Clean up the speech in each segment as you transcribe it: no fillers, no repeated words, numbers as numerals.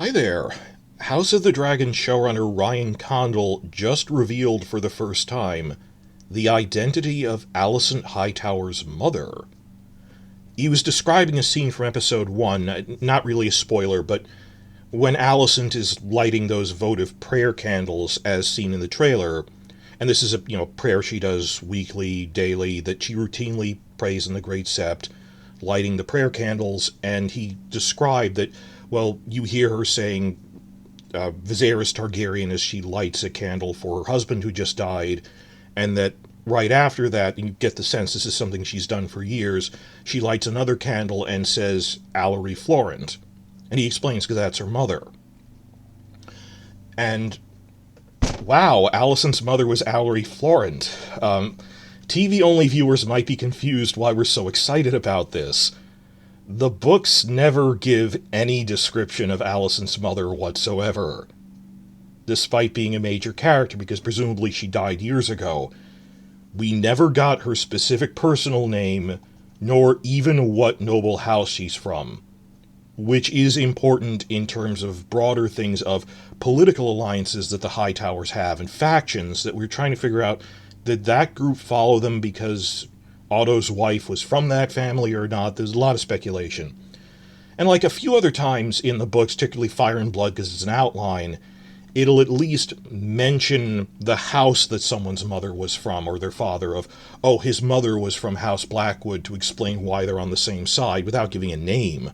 Hi there. House of the Dragon showrunner Ryan Condal just revealed for the first time the identity of Alicent Hightower's mother. He was describing a scene from episode 1, not really a spoiler, but when Alicent is lighting those votive prayer candles as seen in the trailer, and this is a prayer she does weekly, daily, that she routinely prays in the Great Sept, lighting the prayer candles, and he described that, well, you hear her saying Viserys Targaryen as she lights a candle for her husband who just died, and that right after that, you get the sense this is something she's done for years, she lights another candle and says Alerie Florent. And he explains because that's her mother. And wow, Alicent's mother was Alerie Florent. TV-only viewers might be confused why we're so excited about this. The books never give any description of Alicent's mother whatsoever, despite being a major character, because presumably she died years ago. We never got her specific personal name, nor even what noble house she's from, which is important in terms of broader things of political alliances that the Hightowers have and factions that we're trying to figure out, did that group follow them because Otto's wife was from that family or not? There's a lot of speculation. And like a few other times in the books, particularly Fire and Blood because it's an outline, it'll at least mention the house that someone's mother was from, or their father, of, oh, his mother was from House Blackwood, to explain why they're on the same side without giving a name.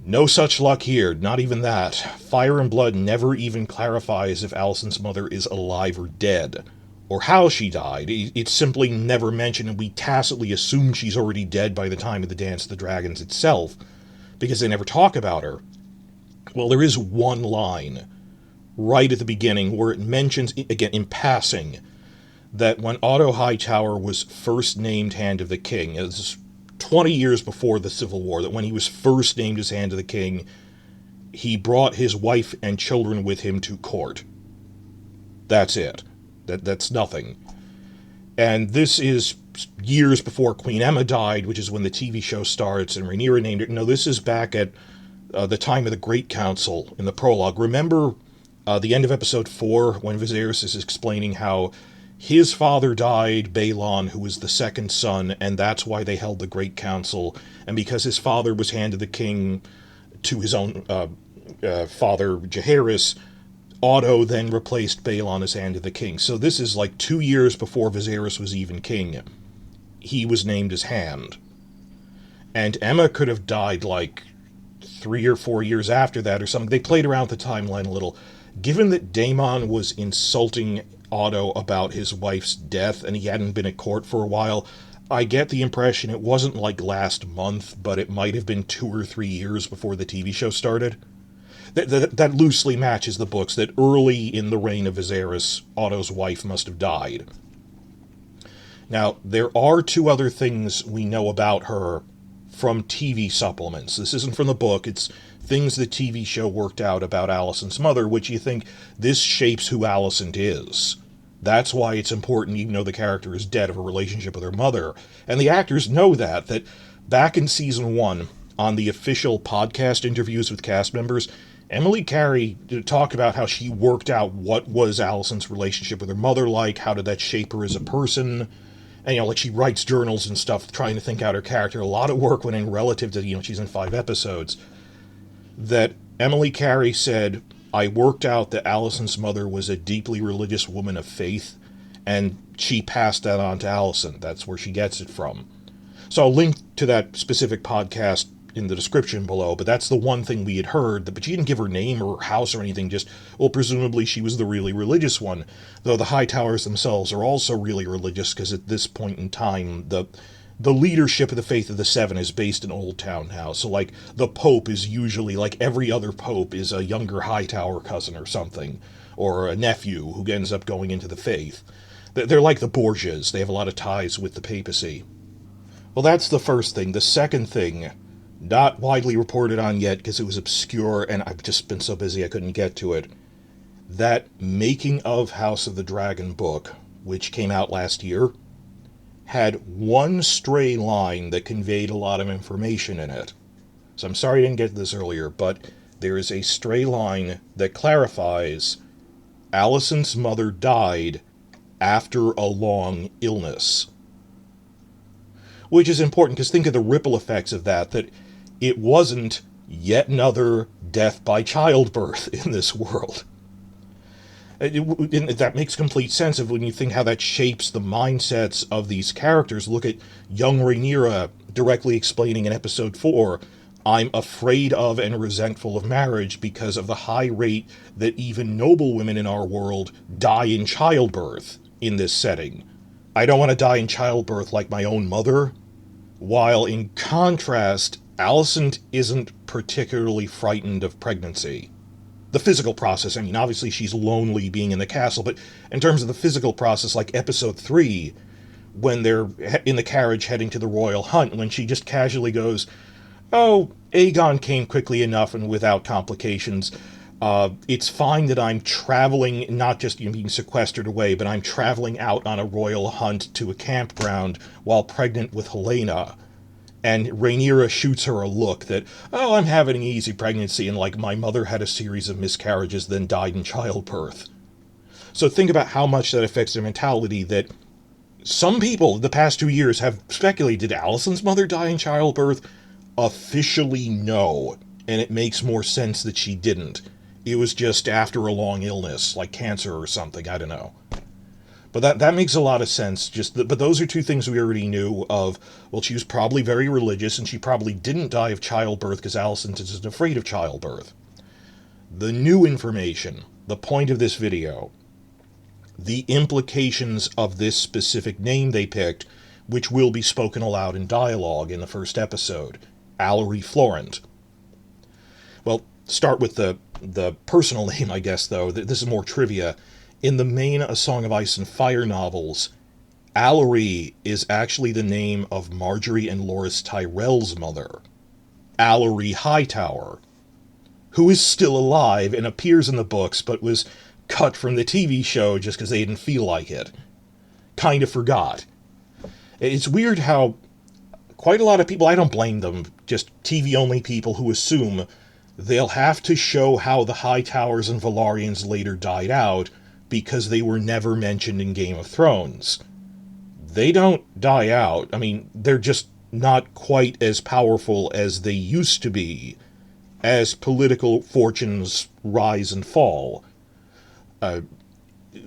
No such luck here, not even that. Fire and Blood never even clarifies if Alicent's mother is alive or dead, or how she died. It's simply never mentioned, and we tacitly assume she's already dead by the time of the Dance of the Dragons itself, because they never talk about her. Well, there is one line right at the beginning where it mentions, again in passing, that when Otto Hightower was first named Hand of the King, this is 20 years before the Civil War, that when he was first named as Hand of the King, he brought his wife and children with him to court. That's it. That's nothing. And this is years before Queen Emma died, which is when the TV show starts, and Rhaenyra named it. No, this is back at the time of the Great Council in the prologue. Remember the end of episode 4 when Viserys is explaining how his father died, Balon, who was the second son, and that's why they held the Great Council. And because his father was Hand of the King to his own father, Jaehaerys, Otto then replaced Balon as Hand of the King. So this is like 2 years before Viserys was even king. He was named as Hand. And Emma could have died like 3 or 4 years after that or something. They played around with the timeline a little. Given that Daemon was insulting Otto about his wife's death and he hadn't been at court for a while, I get the impression it wasn't like last month, but it might have been 2 or 3 years before the TV show started. That loosely matches the books, that early in the reign of Viserys, Otto's wife must have died. Now, there are 2 other things we know about her from TV supplements. This isn't from the book, it's things the TV show worked out about Alicent's mother, which you think, this shapes who Alicent is. That's why it's important, even though the character is dead, of a relationship with her mother. And the actors know that back in season 1, on the official podcast interviews with cast members, Emily Carey talked about how she worked out what was Alicent's relationship with her mother like, how did that shape her as a person, and, like, she writes journals and stuff trying to think out her character. A lot of work went in relative to, she's in 5 episodes. That Emily Carey said, I worked out that Alicent's mother was a deeply religious woman of faith, and she passed that on to Alicent. That's where she gets it from. So I'll link to that specific podcast in the description below, but that's the one thing we had heard, but she didn't give her name or her house or anything, just, well, presumably she was the really religious one, though the Hightowers themselves are also really religious, because at this point in time, the leadership of the Faith of the Seven is based in Old Town now, so, like, the Pope is usually, like every other Pope, is a younger Hightower cousin or something, or a nephew who ends up going into the Faith. They're like the Borgias, they have a lot of ties with the papacy. Well, that's the first thing. The second thing, not widely reported on yet because it was obscure and I've just been so busy I couldn't get to it. That Making of House of the Dragon book, which came out last year, had one stray line that conveyed a lot of information in it. So I'm sorry I didn't get to this earlier, but there is a stray line that clarifies Alicent's mother died after a long illness. Which is important, because think of the ripple effects of that it wasn't yet another death by childbirth in this world. That makes complete sense of when you think how that shapes the mindsets of these characters. Look at young Rhaenyra directly explaining in episode 4, I'm afraid of and resentful of marriage because of the high rate that even noble women in our world die in childbirth in this setting. I don't want to die in childbirth like my own mother. While in contrast, Alicent isn't particularly frightened of pregnancy. The physical process, I mean, obviously she's lonely being in the castle, but in terms of the physical process, like episode 3, when they're in the carriage heading to the royal hunt, when she just casually goes, oh, Aegon came quickly enough and without complications. It's fine that I'm traveling, not just being sequestered away, but I'm traveling out on a royal hunt to a campground while pregnant with Helena. And Rhaenyra shoots her a look that, oh, I'm having an easy pregnancy, and like my mother had a series of miscarriages, then died in childbirth. So think about how much that affects their mentality, that some people the past 2 years have speculated, did Alicent's mother die in childbirth? Officially, no. And it makes more sense that she didn't. It was just after a long illness, like cancer or something, I don't know. But that makes a lot of sense. But those are two things we already knew of. Well, she was probably very religious, and she probably didn't die of childbirth because Alicent isn't afraid of childbirth. The new information, the point of this video, the implications of this specific name they picked, which will be spoken aloud in dialogue in the first episode, Alerie Florent. Well, start with the personal name, I guess, though. This is more trivia. In the main A Song of Ice and Fire novels, Alerie is actually the name of Margaery and Loras Tyrell's mother, Alerie Hightower, who is still alive and appears in the books, but was cut from the TV show just because they didn't feel like it. Kind of forgot. It's weird how quite a lot of people, I don't blame them, just TV-only people who assume they'll have to show how the Hightowers and Velaryons later died out because they were never mentioned in Game of Thrones. They don't die out. I mean, they're just not quite as powerful as they used to be as political fortunes rise and fall.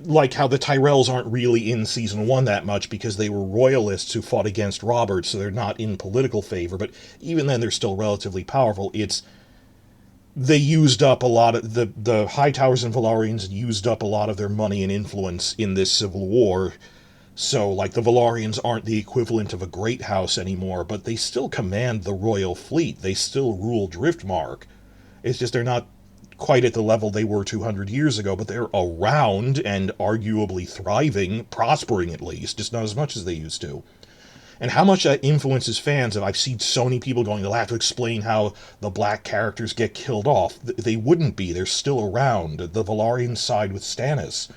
Like how the Tyrells aren't really in Season 1 that much because they were royalists who fought against Robert, so they're not in political favor, but even then they're still relatively powerful. They used up a lot of, the Hightowers and Velaryons used up a lot of their money and influence in this civil war, so, like, the Velaryons aren't the equivalent of a great house anymore, but they still command the royal fleet. They still rule Driftmark. It's just they're not quite at the level they were 200 years ago, but they're around and arguably thriving, prospering at least, just not as much as they used to. And how much that influences fans, and I've seen so many people going, they'll have to explain how the black characters get killed off. They wouldn't be. They're still around. The Velaryons side with Stannis.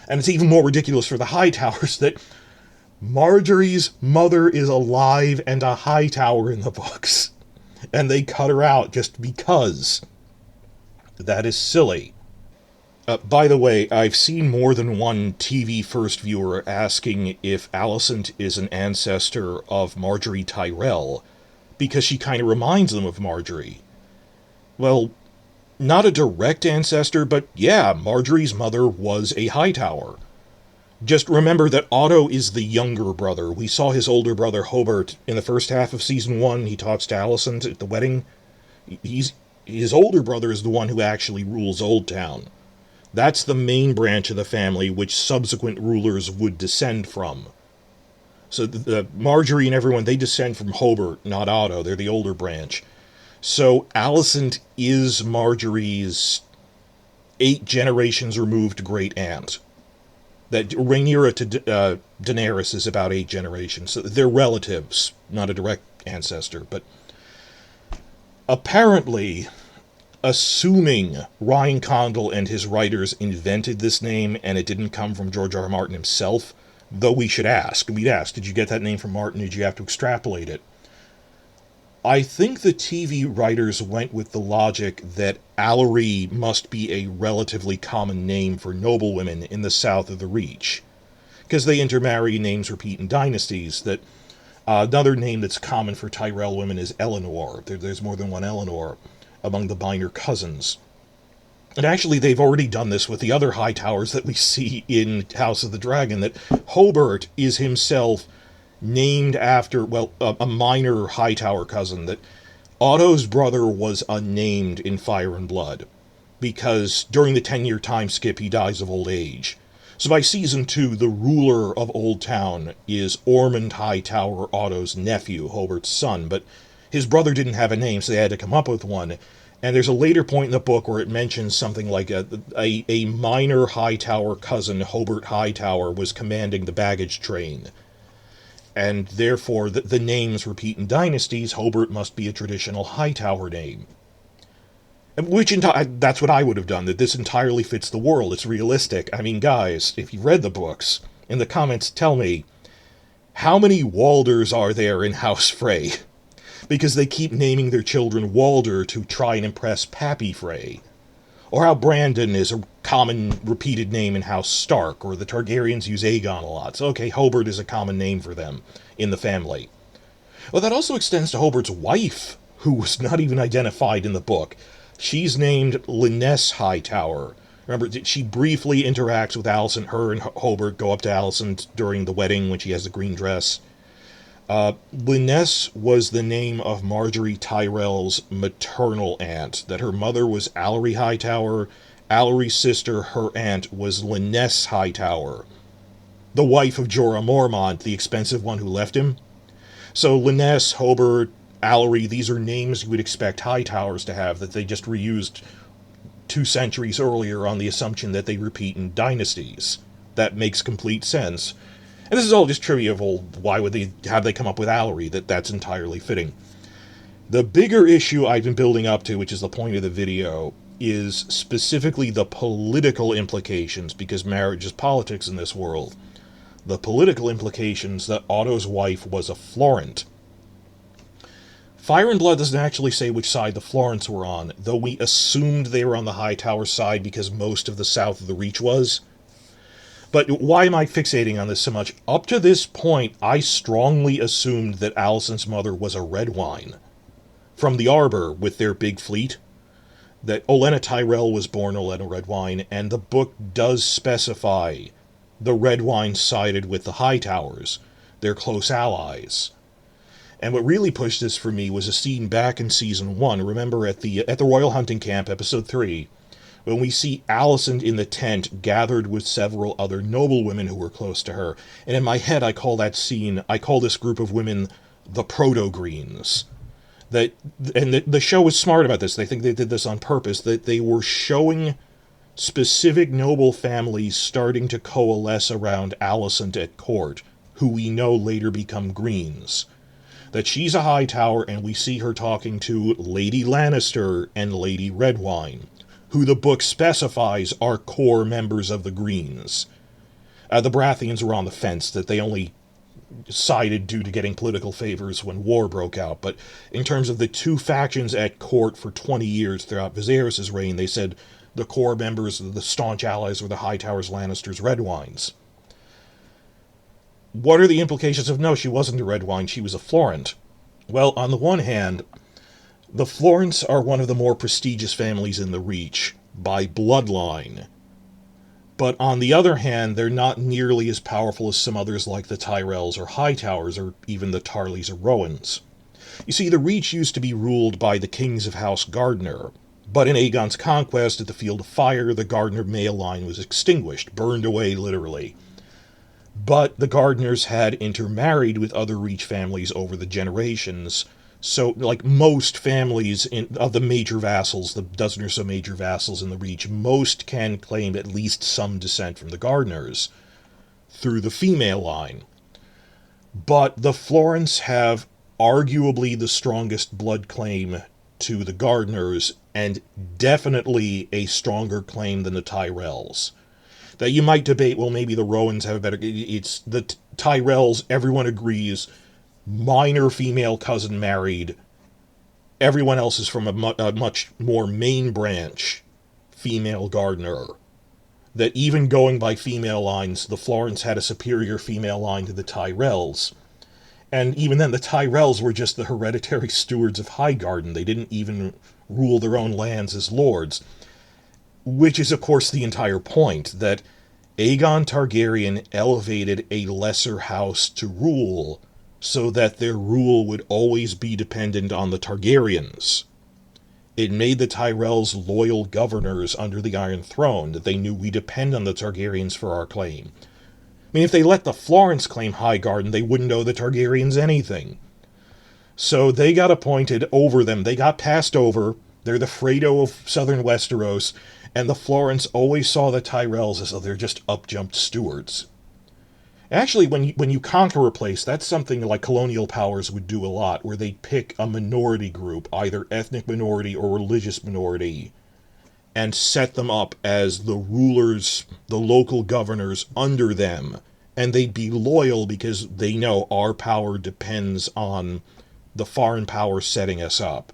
And it's even more ridiculous for the Hightowers that Margaery's mother is alive and a Hightower in the books. And they cut her out just because. That is silly. By the way, I've seen more than one TV first viewer asking if Alicent is an ancestor of Margaery Tyrell, because she kind of reminds them of Margaery. Well, not a direct ancestor, but yeah, Margaery's mother was a Hightower. Just remember that Otto is the younger brother. We saw his older brother Hobart in the first half of Season 1. He talks to Alicent at the wedding. His older brother is the one who actually rules Oldtown. That's the main branch of the family which subsequent rulers would descend from. So the Margaery and everyone, they descend from Hobart, not Otto. They're the older branch. So Alicent is Margaery's 8 generations removed great aunt. That Rhaenyra to Daenerys is about 8 generations. So they're relatives, not a direct ancestor. But apparently, assuming Ryan Condal and his writers invented this name and it didn't come from George R. R. Martin himself, though we should ask. We'd ask, did you get that name from Martin? Did you have to extrapolate it? I think the TV writers went with the logic that Alerie must be a relatively common name for noblewomen in the south of the Reach, because they intermarry, names repeat in dynasties. That another name that's common for Tyrell women is Eleanor. There's more than one Eleanor among the minor cousins. And actually, they've already done this with the other Hightowers that we see in House of the Dragon, that Hobart is himself named after, well, a minor Hightower cousin, that Otto's brother was unnamed in Fire and Blood, because during the 10-year time skip, he dies of old age. So by season 2, the ruler of Old Town is Ormond Hightower, Otto's nephew, Hobart's son, but his brother didn't have a name, so they had to come up with one. And there's a later point in the book where it mentions something like a minor Hightower cousin, Hobart Hightower, was commanding the baggage train. And therefore, the names repeat in dynasties. Hobart must be a traditional Hightower name. That's what I would have done, that this entirely fits the world. It's realistic. I mean, guys, if you've read the books, in the comments tell me, how many Walders are there in House Frey? Because they keep naming their children Walder to try and impress Pappy Frey. Or how Brandon is a common repeated name in House Stark, or the Targaryens use Aegon a lot. So okay, Hobart is a common name for them in the family. Well, that also extends to Hobart's wife, who was not even identified in the book. She's named Lynesse Hightower. Remember, she briefly interacts with Alicent. Her and Hobart go up to Alicent during the wedding when she has the green dress. Lynesse was the name of Marjorie Tyrell's maternal aunt, that her mother was Alerie Hightower. Alerie's sister, her aunt, was Lynesse Hightower, the wife of Jorah Mormont, the expensive one who left him. So Lynesse, Hobart, Alerie, these are names you would expect Hightowers to have, that they just reused 2 centuries earlier on the assumption that they repeat in dynasties. That makes complete sense. And this is all just trivia of, well, have they come up with Alerie? That's entirely fitting. The bigger issue I've been building up to, which is the point of the video, is specifically the political implications, because marriage is politics in this world. The political implications that Otto's wife was a Florent. Fire and Blood doesn't actually say which side the Florents were on, though we assumed they were on the Hightower side because most of the south of the Reach was. But why am I fixating on this so much? Up to this point, I strongly assumed that Alicent's mother was a Redwyne. From the Arbor, with their big fleet, that Olenna Tyrell was born Olenna Redwyne, and the book does specify the Redwyne sided with the Hightowers, their close allies. And what really pushed this for me was a scene back in Season 1. Remember at the Royal Hunting Camp, Episode 3, when we see Alicent in the tent gathered with several other noblewomen who were close to her. And in my head, I call this group of women the Proto-Greens. The show was smart about this. They think they did this on purpose, that they were showing specific noble families starting to coalesce around Alicent at court, who we know later become Greens. That she's a Hightower, and we see her talking to Lady Lannister and Lady Redwyne, who the book specifies are core members of the Greens. The Baratheons were on the fence, that they only sided due to getting political favors when war broke out, but in terms of the 2 factions at court for 20 years throughout Viserys' reign, they said the core members, the staunch allies, were the Hightowers, Lannisters, Redwynes. What are the implications of, no, she wasn't a Redwyne, she was a Florent? Well, on the one hand, the Florents are one of the more prestigious families in the Reach, by bloodline. But on the other hand, they're not nearly as powerful as some others like the Tyrells or Hightowers, or even the Tarleys or Rowans. You see, the Reach used to be ruled by the kings of House Gardner, but in Aegon's conquest at the Field of Fire, the Gardner male line was extinguished, burned away literally. But the Gardners had intermarried with other Reach families over the generations, so like most families of the major vassals, the dozen or so major vassals in the Reach, most can claim at least some descent from the Gardners through the female line. But the Florents have arguably the strongest blood claim to the Gardners, and definitely a stronger claim than the Tyrells. That you might debate, well, maybe the Rowans have a better... It's the Tyrells, everyone agrees, minor female cousin married, everyone else is from a much more main branch female gardener. That even going by female lines, the Florents had a superior female line to the Tyrells. And even then, the Tyrells were just the hereditary stewards of Highgarden. They didn't even rule their own lands as lords. Which is, of course, the entire point, that Aegon Targaryen elevated a lesser house to rule, so that their rule would always be dependent on the Targaryens. It made the Tyrells loyal governors under the Iron Throne, that they knew we depend on the Targaryens for our claim. I mean, if they let the Florents claim Highgarden, they wouldn't owe the Targaryens anything. So they got appointed over them. They got passed over. They're the Fredo of southern Westeros, and the Florents always saw the Tyrells as though they're just up-jumped stewards. Actually, when you conquer a place, that's something like colonial powers would do a lot, where they'd pick a minority group, either ethnic minority or religious minority, and set them up as the rulers, the local governors under them. And they'd be loyal because they know our power depends on the foreign power setting us up.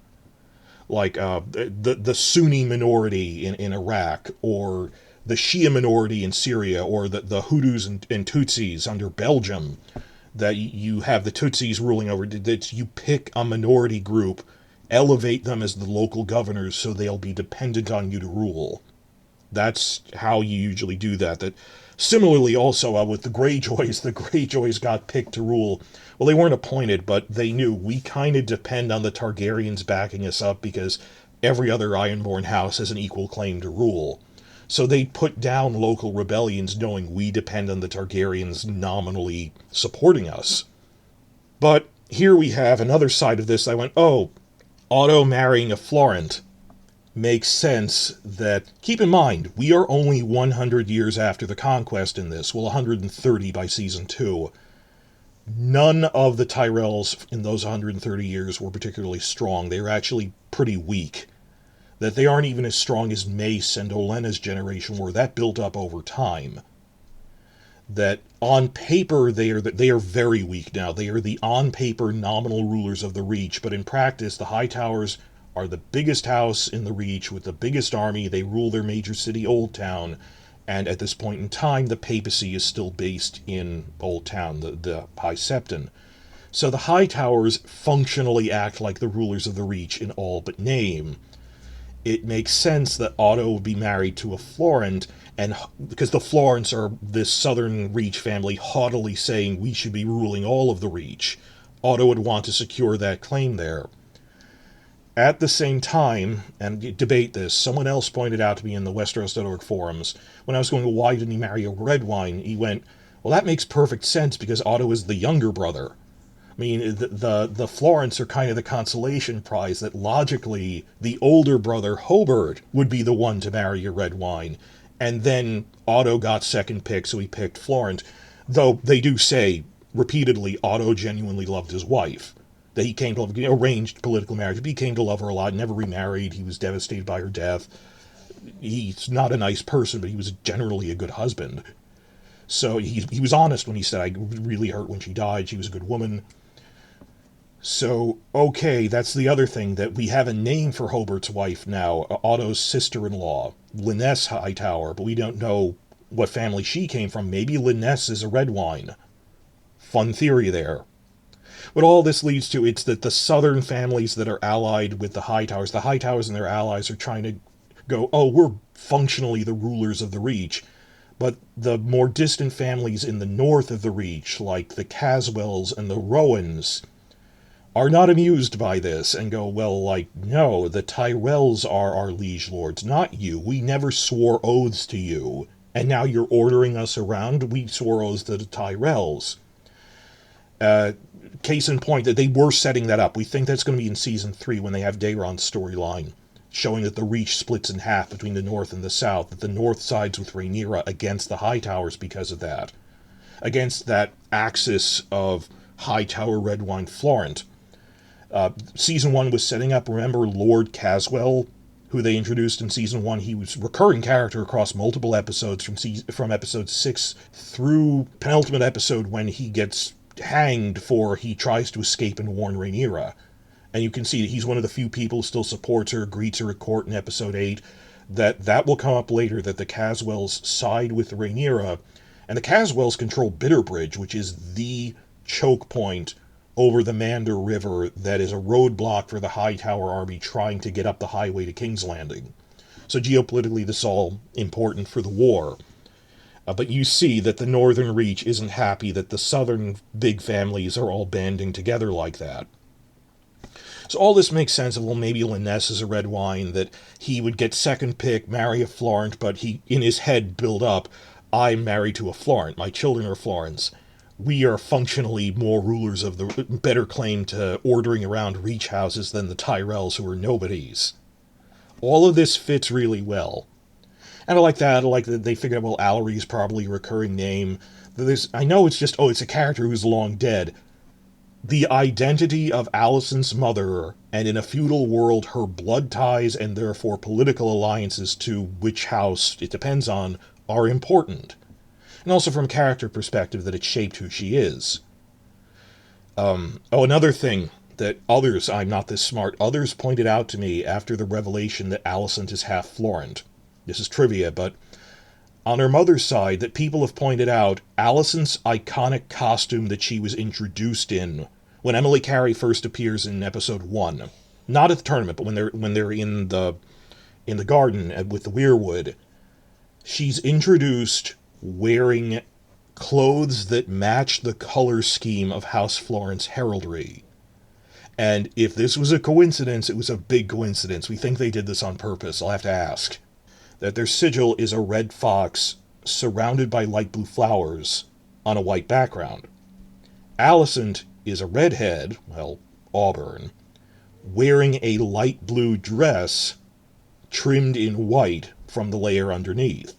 Like the Sunni minority in Iraq, or the Shia minority in Syria, or the Hutus and Tutsis under Belgium, that you have the Tutsis ruling over. That you pick a minority group, elevate them as the local governors so they'll be dependent on you to rule. That's how you usually do that. That similarly also with the Greyjoys got picked to rule. Well, they weren't appointed, but they knew we kind of depend on the Targaryens backing us up because every other Ironborn house has an equal claim to rule. So they put down local rebellions knowing we depend on the Targaryens nominally supporting us. But here we have another side of this. I went, oh, Otto marrying a Florent makes sense. That, keep in mind, we are only 100 years after the conquest in this. Well, 130 by season 2. None of the Tyrells in those 130 years were particularly strong. They were actually pretty weak. That they aren't even as strong as Mace and Olenna's generation were. That built up over time. That on paper they are very weak now. They are the on-paper nominal rulers of the Reach, but in practice the Hightowers are the biggest house in the Reach with the biggest army. They rule their major city, Old Town, and at this point in time the papacy is still based in Old Town, the High Septon. So the Hightowers functionally act like the rulers of the Reach in all but name. It makes sense that Otto would be married to a Florent, and because the Florents are this southern Reach family haughtily saying we should be ruling all of the Reach. Otto would want to secure that claim there. At the same time, and debate this, someone else pointed out to me in the Westeros.org forums, when I was going, well, why didn't he marry a Redwyne? He went, well, that makes perfect sense because Otto is the younger brother. I mean, the Florents are kind of the consolation prize that logically the older brother, Hobart, would be the one to marry a Redwyne. And then Otto got second pick, so he picked Florent. Though they do say repeatedly Otto genuinely loved his wife. That he came to love, arranged political marriage, but he came to love her a lot, never remarried. He was devastated by her death. He's not a nice person, but he was generally a good husband. So he was honest when he said, I really hurt when she died. She was a good woman. So, okay, that's the other thing, that we have a name for Hobart's wife now, Otto's sister-in-law, Lynesse Hightower, but we don't know what family she came from. Maybe Lynesse is a Redwyne. Fun theory there. What all this leads to, it's that the southern families that are allied with the Hightowers and their allies are trying to go, oh, we're functionally the rulers of the Reach. But the more distant families in the north of the Reach, like the Caswells and the Rowans, are not amused by this and go, well, like, no, the Tyrells are our liege lords, not you. We never swore oaths to you, and now you're ordering us around? We swore oaths to the Tyrells. Case in point, that they were setting that up. We think that's going to be in Season 3 when they have Daeron's storyline, showing that the Reach splits in half between the North and the South, that the North sides with Rhaenyra against the Hightowers because of that. Against that axis of Hightower, Redwyne, Florent. Season 1 was setting up, remember, Lord Caswell, who they introduced in Season 1. He was a recurring character across multiple episodes, from episode 6 through penultimate episode when he gets hanged for he tries to escape and warn Rhaenyra. And you can see that he's one of the few people who still supports her, greets her at court in episode 8. That will come up later, that the Caswells side with Rhaenyra, and the Caswells control Bitterbridge, which is the choke point over the Mander River that is a roadblock for the Hightower army trying to get up the highway to King's Landing. So geopolitically, this is all important for the war. But you see that the Northern Reach isn't happy that the Southern big families are all banding together like that. So all this makes sense of, well, maybe Lyness is a red wine, that he would get second pick, marry a Florent, but he, in his head, build up, I'm married to a Florent, my children are Florents. We are functionally more rulers of the better claim to ordering around Reach houses than the Tyrells, who are nobodies. All of this fits really well. And I like that. I like that they figured out, well, Alerie is probably a recurring name. I know it's just, it's a character who's long dead. The identity of Alicent's mother, and in a feudal world, her blood ties and therefore political alliances to which house it depends on, are important. And also from a character perspective, that it shaped who she is. Another thing that others, I'm not this smart, others pointed out to me after the revelation that Alicent is half Florent. This is trivia, but on her mother's side, that people have pointed out, Alicent's iconic costume that she was introduced in when Emily Carey first appears in episode 1, not at the tournament, but when they're in the garden with the weirwood, she's introduced wearing clothes that match the color scheme of House Florent's heraldry. And if this was a coincidence, it was a big coincidence. We think they did this on purpose. I'll have to ask. That their sigil is a red fox surrounded by light blue flowers on a white background. Alicent is a redhead, well, auburn, wearing a light blue dress trimmed in white from the layer underneath.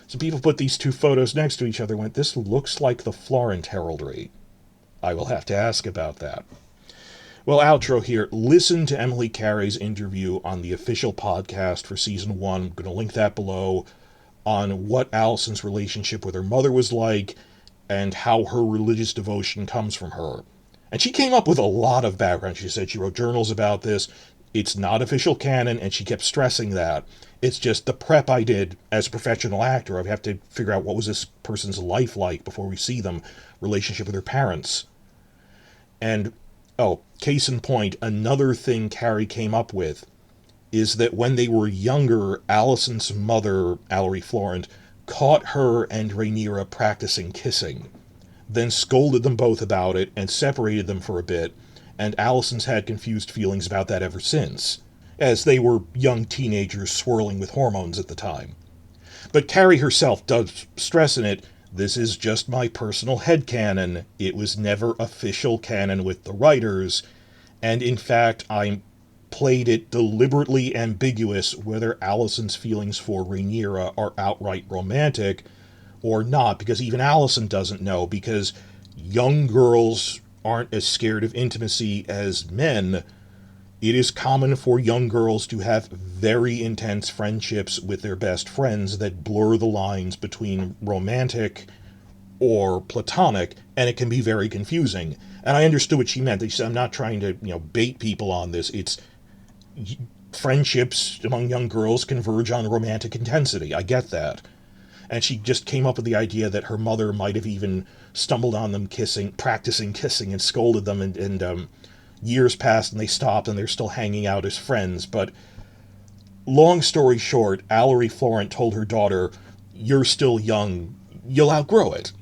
So people put these two photos next to each other and went, this looks like the Florent heraldry. I will have to ask about that. Well, outro here. Listen to Emily Carey's interview on the official podcast for season 1. I'm going to link that below, on what Alicent's relationship with her mother was like and how her religious devotion comes from her. And she came up with a lot of background. She said she wrote journals about this. It's not official canon, and she kept stressing that. It's just the prep I did as a professional actor. I have to figure out what was this person's life like before we see them, relationship with her parents. And case in point, another thing Carey came up with is that when they were younger, Alicent's mother, Alerie Florent, caught her and Rhaenyra practicing kissing, then scolded them both about it and separated them for a bit, and Alicent's had confused feelings about that ever since, as they were young teenagers swirling with hormones at the time. But Carey herself does stress in it, this is just my personal headcanon. It was never official canon with the writers, and in fact, I played it deliberately ambiguous whether Alicent's feelings for Rhaenyra are outright romantic or not, because even Alicent doesn't know, because young girls aren't as scared of intimacy as men. It is common for young girls to have very intense friendships with their best friends that blur the lines between romantic or platonic, and it can be very confusing. And I understood what she meant. She said, I'm not trying to, bait people on this. It's friendships among young girls converge on romantic intensity. I get that. And she just came up with the idea that her mother might have even stumbled on them practicing kissing, and scolded them, and years passed and they stopped and they're still hanging out as friends. But long story short, Alerie Florent told her daughter, you're still young, you'll outgrow it.